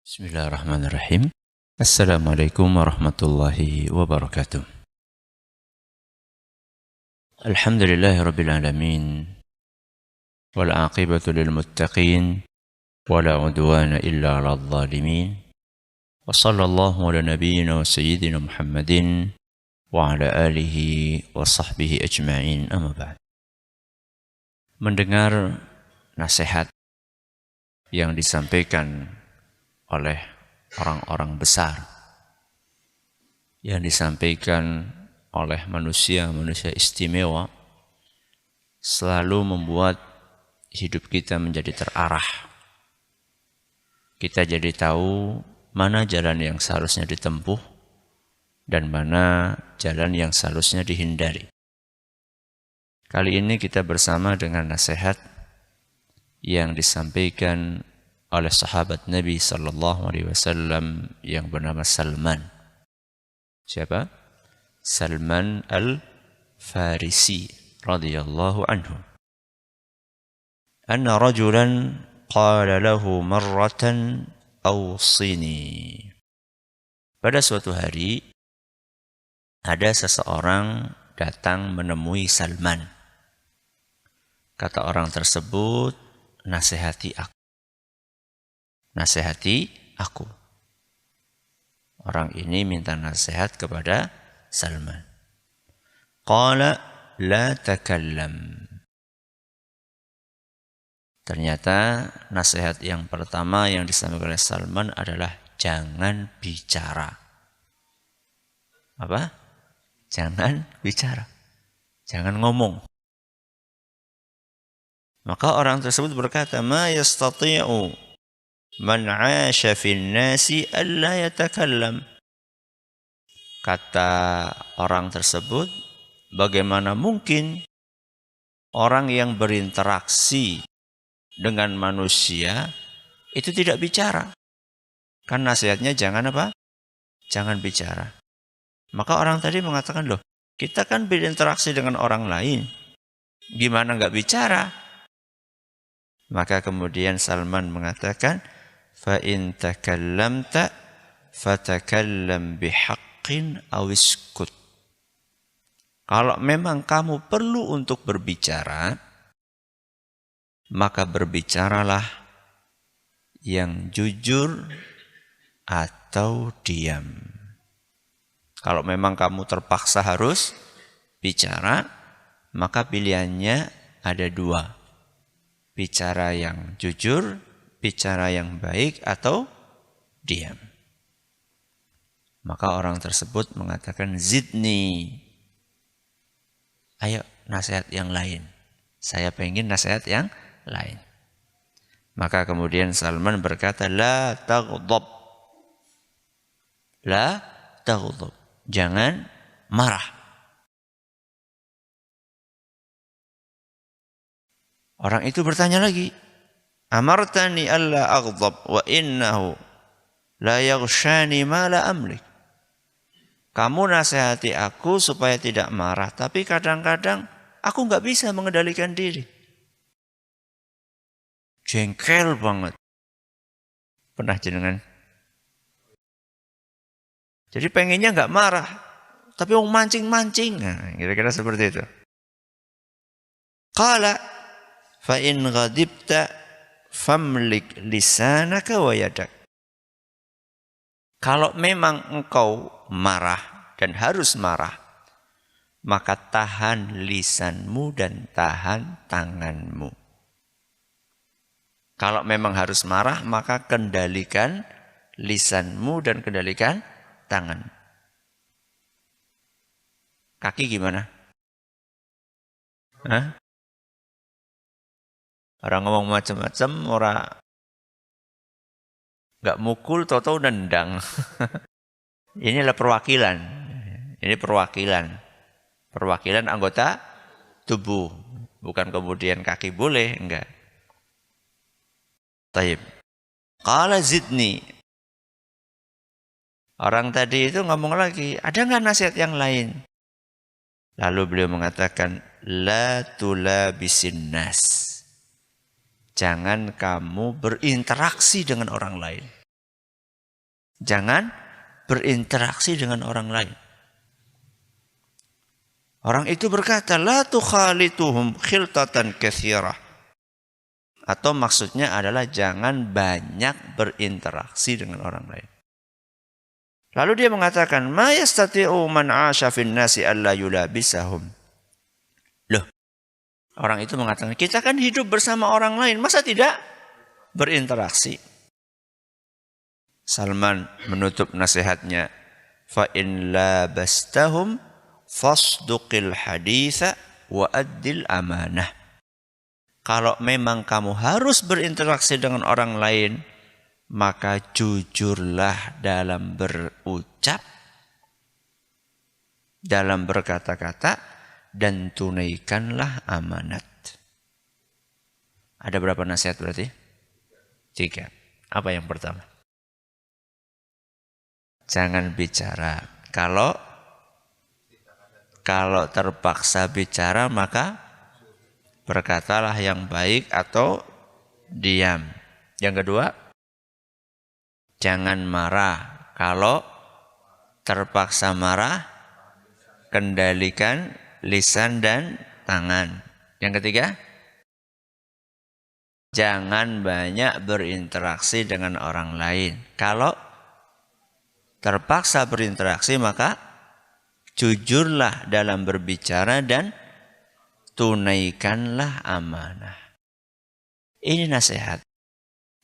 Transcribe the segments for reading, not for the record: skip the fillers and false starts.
Bismillahirrahmanirrahim. Assalamualaikum warahmatullahi wabarakatuh. Alhamdulillahirabbil alamin. Wal 'aqibatu lil muttaqin wala 'udwana illa 'alal zalimin. Wa sallallahu ala nabiyyina wa sayyidina Muhammadin wa ala alihi wa sahbihi ajma'in. Amma ba'd. Mendengar nasihat yang disampaikan oleh orang-orang besar, yang disampaikan oleh manusia-manusia istimewa, selalu membuat hidup kita menjadi terarah. Kita jadi tahu mana jalan yang seharusnya ditempuh dan mana jalan yang seharusnya dihindari. Kali ini kita bersama dengan nasihat yang disampaikan oleh sahabat Nabi sallallahu alaihi wasallam yang bernama Salman. Siapa? Salman al-Farisi radhiyallahu anhu. Anna rajulan qala lahu marratan awsini. Pada suatu hari ada seseorang datang menemui Salman. Kata orang tersebut, nasihati aku. Nasihati aku. Orang ini minta nasihat kepada Salman. Qala la takallam. Ternyata nasihat yang pertama yang disampaikan oleh Salman adalah jangan bicara. Apa? Jangan bicara. Jangan ngomong. Maka orang tersebut berkata, ma yastati'u man 'asha fin nasi alla yatakallam. Kata orang tersebut, bagaimana mungkin orang yang berinteraksi dengan manusia itu tidak bicara? Kan nasihatnya jangan apa? Jangan bicara. Maka orang tadi mengatakan, loh, kita kan berinteraksi dengan orang lain, gimana nggak bicara? Maka kemudian Salman mengatakan, فَإِن تَكَلَّمْتَ فَتَكَلَّمْ بِحَقٍّ أَوْ اسْكُتْ. Kalau memang kamu perlu untuk berbicara, maka berbicaralah yang jujur atau diam. Kalau memang kamu terpaksa harus bicara, maka pilihannya ada dua. Bicara yang jujur, bicara yang baik, atau diam. Maka orang tersebut mengatakan, zidni. Ayo nasihat yang lain. Saya pengen nasihat yang lain. Maka kemudian Salman berkata, la taghdab. La taghdab. Jangan marah. Orang itu bertanya lagi, amartani alla aghdab wa innahu la yaghshani ma la amlik. Kamu nasihati aku supaya tidak marah, tapi kadang-kadang aku nggak bisa mengendalikan diri. Jengkel banget. Pernah jenengan? Jadi pengennya nggak marah, tapi mau mancing-mancing. Nah, kira-kira seperti itu. Qala fa in ghadibta famlik lisanaka wa yadak. Kalau memang engkau marah dan harus marah, maka tahan lisanmu dan tahan tanganmu. Kalau memang harus marah, maka kendalikan lisanmu dan kendalikan tangan. Kaki gimana? Hah? Orang ngomong macam-macam, orang nggak mukul, tahu-tahu nendang. Inilah perwakilan. Ini perwakilan. Perwakilan anggota tubuh. Bukan kemudian kaki boleh, enggak. Taib. Qala zidni. Orang tadi itu ngomong lagi, ada nggak nasihat yang lain? Lalu beliau mengatakan, la tulabisin nas. Jangan kamu berinteraksi dengan orang lain. Jangan berinteraksi dengan orang lain. Orang itu berkata, la tukhalituhum khiltatan katsirah. Atau maksudnya adalah jangan banyak berinteraksi dengan orang lain. Lalu dia mengatakan, ma yastati'u man 'asha fin nasi alla yulabisahum. Loh, orang itu mengatakan, kita kan hidup bersama orang lain, masa tidak berinteraksi? Salman menutup nasihatnya, fa in labastahum fasduqil haditha wa addil amanah. Kalau memang kamu harus berinteraksi dengan orang lain, maka jujurlah dalam berucap, dalam berkata-kata, dan tunaikanlah amanat. Ada berapa nasihat berarti? 3. Apa yang pertama? Jangan bicara. Kalau terpaksa bicara, maka berkatalah yang baik atau diam. Yang kedua, jangan marah. Kalau terpaksa marah, kendalikan lisan dan tangan. Yang ketiga, jangan banyak berinteraksi dengan orang lain. Kalau terpaksa berinteraksi, maka jujurlah dalam berbicara dan tunaikanlah amanah. Ini nasihat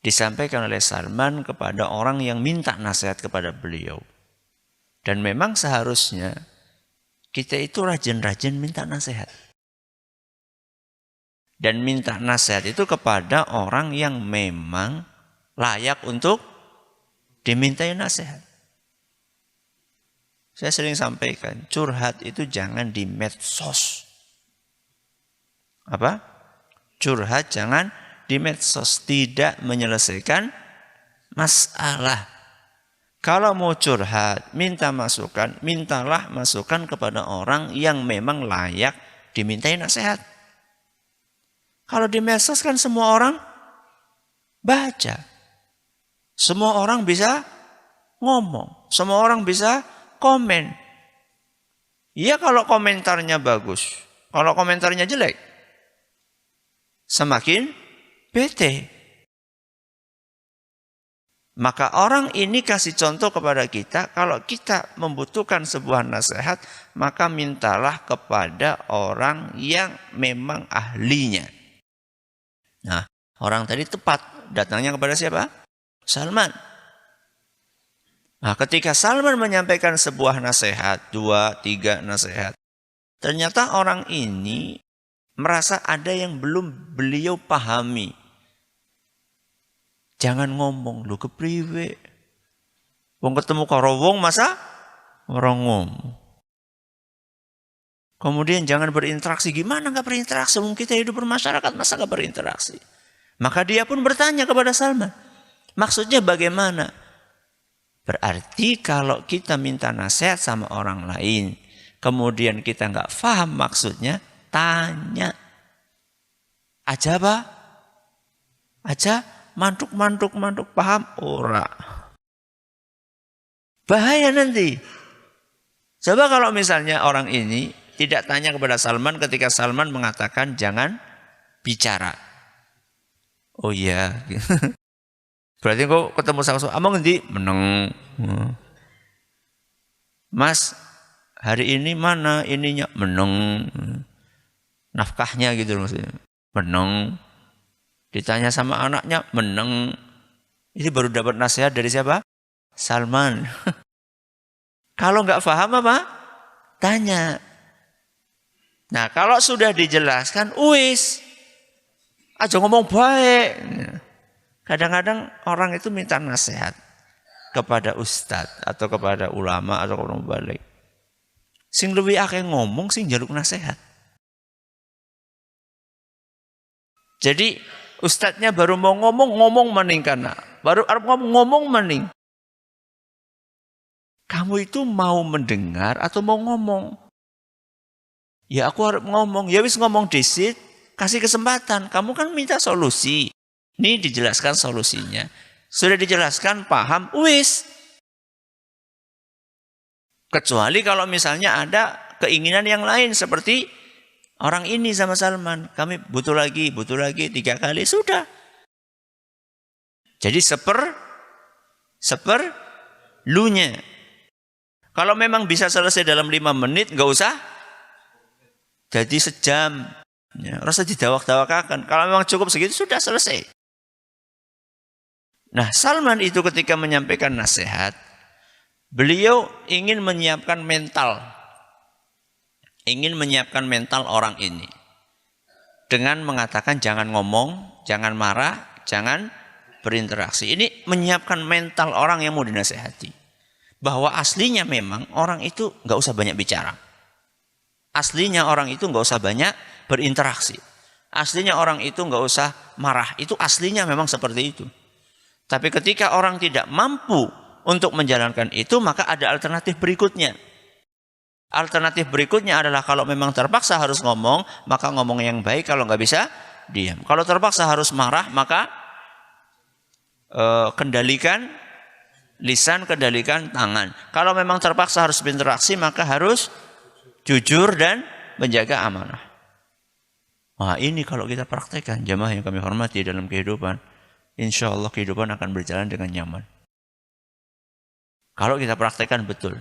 disampaikan oleh Salman kepada orang yang minta nasihat kepada beliau. Dan memang seharusnya kita itu rajin-rajin minta nasihat. Dan minta nasihat itu kepada orang yang memang layak untuk dimintai nasihat. Saya sering sampaikan, curhat itu jangan di medsos. Apa? Curhat jangan di medsos, tidak menyelesaikan masalah. Kalau mau curhat, minta masukan, mintalah masukan kepada orang yang memang layak dimintai nasihat. Kalau di medsos kan semua orang baca. Semua orang bisa ngomong, semua orang bisa komen. Ya kalau komentarnya bagus, kalau komentarnya jelek, semakin bete. Maka orang ini kasih contoh kepada kita, kalau kita membutuhkan sebuah nasihat, maka mintalah kepada orang yang memang ahlinya. Nah, orang tadi tepat datangnya kepada siapa? Salman. Nah, ketika Salman menyampaikan sebuah nasihat, 2, 3 nasihat, ternyata orang ini merasa ada yang belum beliau pahami. Jangan ngomong, lu kepriwe. Wong ketemu karo wong masa orang ngomong. Kemudian jangan berinteraksi. Gimana gak berinteraksi? Wong kita hidup bermasyarakat, masa gak berinteraksi? Maka dia pun bertanya kepada Salman. Maksudnya bagaimana? Berarti kalau kita minta nasihat sama orang lain, kemudian kita gak paham maksudnya, tanya. Aja apa? Aja mantuk, paham? Ora. Bahaya nanti. Coba kalau misalnya orang ini tidak tanya kepada Salman ketika Salman mengatakan jangan bicara. Oh iya. Berarti kok ketemu sama amang ngendi? Meneng. Mas, hari ini mana ininya? Meneng. Nafkahnya gitu maksudnya. Meneng. Ditanya sama anaknya, meneng. Ini baru dapat nasihat dari siapa? Salman. Kalau nggak paham apa? Tanya. Nah, kalau sudah dijelaskan, wis. Aja ngomong baik. Kadang-kadang orang itu minta nasihat kepada ustadz atau kepada ulama atau kepada mubalik. Sing luwih akeh ngomong, sing njaluk nasihat. Jadi ustadznya baru mau ngomong mening kana. Baru ngomong mening. Kamu itu mau mendengar atau mau ngomong? Ya aku harus ngomong. Ya wis ngomong disit, kasih kesempatan. Kamu kan minta solusi. Ini dijelaskan solusinya. Sudah dijelaskan, paham, wis. Kecuali kalau misalnya ada keinginan yang lain seperti orang ini sama Salman. Kami butuh lagi 3 kali, sudah. Jadi seperlunya. Kalau memang bisa selesai dalam 5 menit, nggak usah jadi sejam. Ya, rasa didawak-dawakakan. Kalau memang cukup segitu, sudah selesai. Nah, Salman itu ketika menyampaikan nasihat, beliau ingin menyiapkan mental orang ini. Dengan mengatakan jangan ngomong, jangan marah, jangan berinteraksi. Ini menyiapkan mental orang yang mau dinasehati. Bahwa aslinya memang orang itu nggak usah banyak bicara. Aslinya orang itu nggak usah banyak berinteraksi. Aslinya orang itu nggak usah marah. Itu aslinya memang seperti itu. Tapi ketika orang tidak mampu untuk menjalankan itu, maka ada alternatif berikutnya. Alternatif berikutnya adalah kalau memang terpaksa harus ngomong, maka ngomong yang baik. Kalau nggak bisa, diam. Kalau terpaksa harus marah, maka kendalikan lisan, kendalikan tangan. Kalau memang terpaksa harus berinteraksi, maka harus jujur dan menjaga amanah. Wah, ini kalau kita praktekkan, jamaah yang kami hormati dalam kehidupan, insya Allah kehidupan akan berjalan dengan nyaman. Kalau kita praktekkan betul.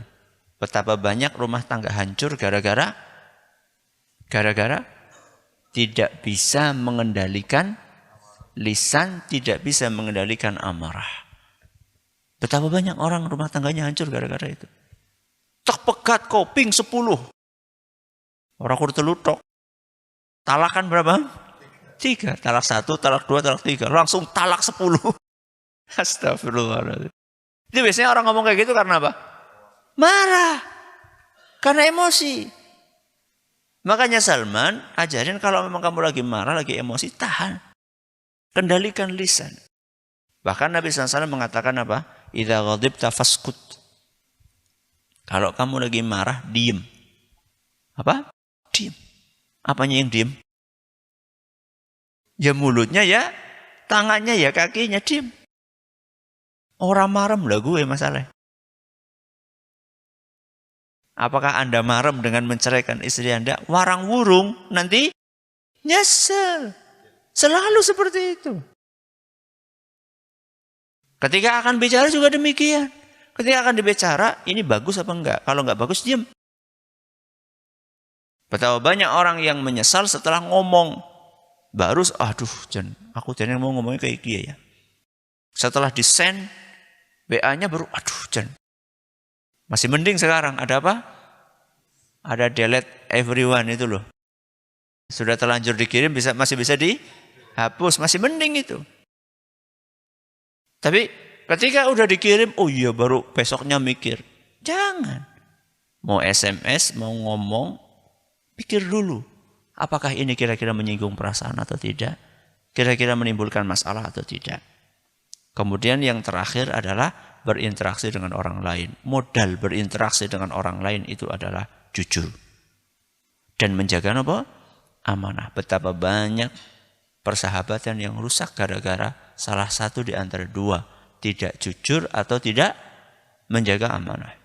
Betapa banyak rumah tangga hancur gara-gara tidak bisa mengendalikan lisan, tidak bisa mengendalikan amarah. Betapa banyak orang rumah tangganya hancur gara-gara itu. Tak pegat koping 10. Orang kur telutok. Talakan berapa? 3. Talak 1, talak 2, talak 3. Langsung talak 10. Astagfirullahaladzim. Itu biasanya orang ngomong kayak gitu karena apa? Marah. Karena emosi. Makanya Salman ajarin kalau memang kamu lagi marah, lagi emosi, tahan. Kendalikan lisan. Bahkan Nabi SAW mengatakan apa? Idza ghadibta faskut. Kalau kamu lagi marah, diem. Apa? Diem. Apanya yang diem? Ya mulutnya ya, tangannya ya, kakinya diem. Orang marem lah gue masalah. Apakah Anda marem dengan menceraikan istri Anda? Warang wurung, nanti nyesel. Selalu seperti itu. Ketika akan bicara juga demikian. Ketika akan dibicara, ini bagus apa enggak? Kalau enggak bagus, diam. Betapa banyak orang yang menyesal setelah ngomong. Baru, aduh, aku jangan mau ngomongnya kayak dia ya. Setelah di-send WA-nya baru, aduh, masih mending sekarang. Ada apa? Ada delete everyone itu loh. Sudah terlanjur dikirim, masih bisa dihapus. Masih mending itu. Tapi ketika udah dikirim, oh iya baru besoknya mikir. Jangan. Mau SMS, mau ngomong, pikir dulu. Apakah ini kira-kira menyinggung perasaan atau tidak? Kira-kira menimbulkan masalah atau tidak? Kemudian yang terakhir adalah berinteraksi dengan orang lain. Modal berinteraksi dengan orang lain itu adalah jujur. Dan menjaga apa? Amanah. Betapa banyak persahabatan yang rusak gara-gara salah satu di antara dua. Tidak jujur atau tidak menjaga amanah.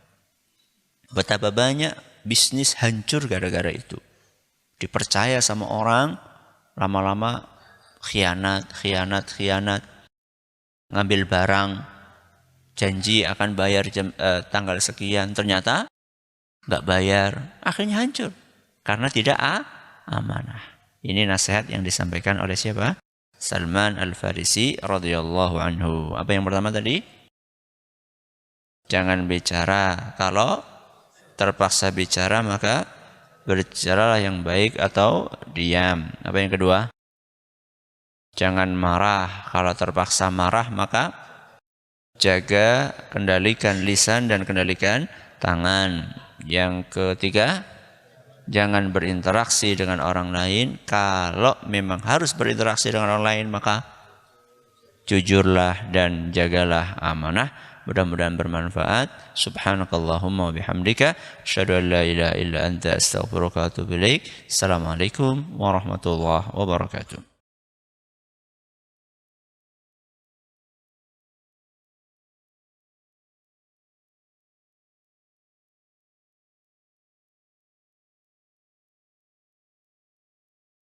Betapa banyak bisnis hancur gara-gara itu. Dipercaya sama orang, lama-lama khianat. Ngambil barang, janji akan bayar tanggal sekian, ternyata nggak bayar, akhirnya hancur karena tidak amanah. Ini nasihat yang disampaikan oleh siapa? Salman Al-Farisi radhiyallahu anhu. Apa yang pertama tadi? Jangan bicara. Kalau terpaksa bicara maka berbicaralah yang baik atau diam. Apa yang kedua? Jangan marah. Kalau terpaksa marah maka jaga, kendalikan lisan dan kendalikan tangan. Yang ketiga, jangan berinteraksi dengan orang lain. Kalau memang harus berinteraksi dengan orang lain maka jujurlah dan jagalah amanah. Mudah-mudahan bermanfaat. Subhanakallahumma wa bihamdika asyhadu an la ilaha illa anta astaghfiruka wa atubu ilaik. Assalamualaikum warahmatullahi wabarakatuh.